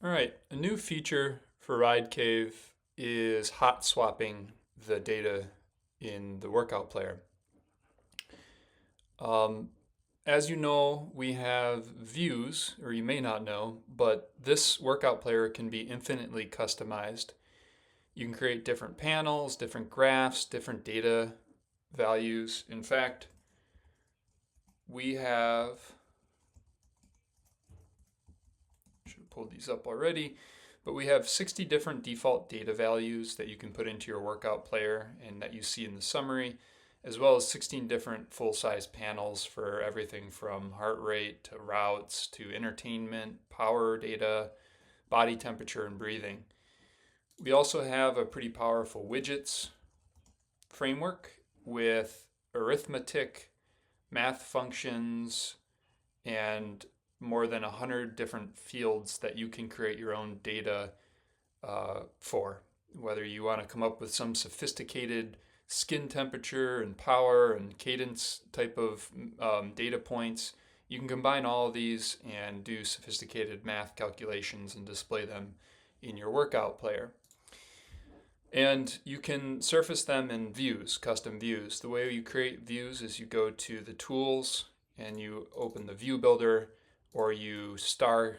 All right, a new feature for RideCave is hot swapping the data in the workout player. Um, as you know, we have views, or you may not know, but this workout player can be infinitely customized. You can create different panels, different graphs, different data values. In fact, we have, should have pulled these up already, but we have 60 different default data values that you can put into your workout player and that you see in the summary, as well as 16 different full-size panels for everything from heart rate to routes to entertainment, power data, body temperature, and breathing. We also have a pretty powerful widgets framework with arithmetic, math functions, and more than 100 different fields that you can create your own data for. Whether you want to come up with some sophisticated skin temperature and power and cadence type of data points, you can combine all of these and do sophisticated math calculations and display them in your workout player. And you can surface them in views, custom views. The way you create views is you go to the tools and you open the view builder, or you star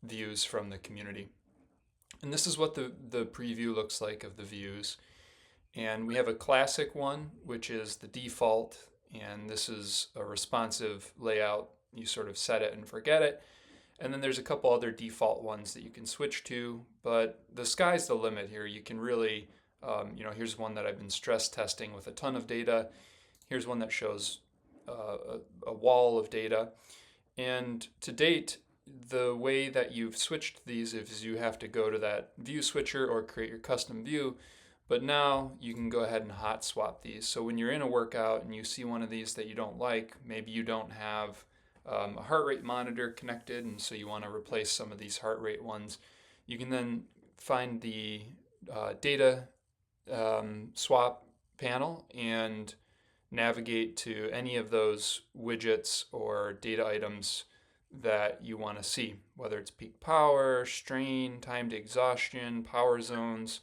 views from the community. And this is what the preview looks like of the views. And we have a classic one, which is the default, and this is a responsive layout. You sort of set it and forget it. And then there's a couple other default ones that you can switch to, but the sky's the limit here. You can really, here's one that I've been stress testing with a ton of data. Here's one that shows a wall of data. And to date, the way that you've switched these is you have to go to that view switcher or create your custom view. But now you can go ahead and hot swap these. So when you're in a workout and you see one of these that you don't like, maybe you don't have a heart rate monitor connected, and so you want to replace some of these heart rate ones, you can then find the data swap panel and navigate to any of those widgets or data items that you want to see, whether it's peak power, strain, time to exhaustion, power zones.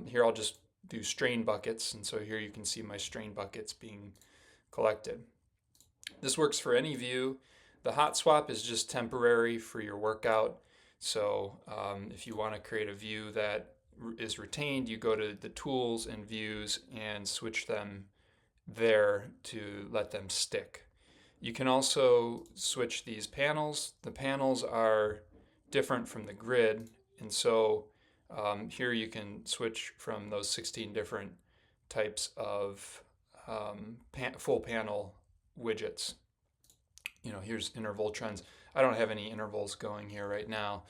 Here I'll just do strain buckets, and so here you can see my strain buckets being collected. This works for any view. The hot swap is just temporary for your workout. So if you want to create a view that is retained, you go to the tools and views and switch them there to let them stick. You can also switch these panels. The panels are different from the grid, and so here you can switch from those 16 different types of full panel widgets. Here's interval trends. I don't have any intervals going here right now,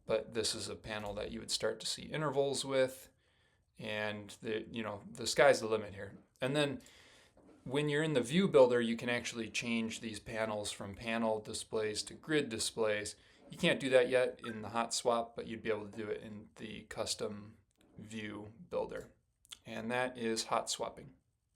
but this is a panel that you would start to see intervals with, and the sky's the limit here. And then when you're in the view builder, you can actually change these panels from panel displays to grid displays. You can't do that yet in the hot swap, but you'd be able to do it in the custom view builder. And that is hot swapping.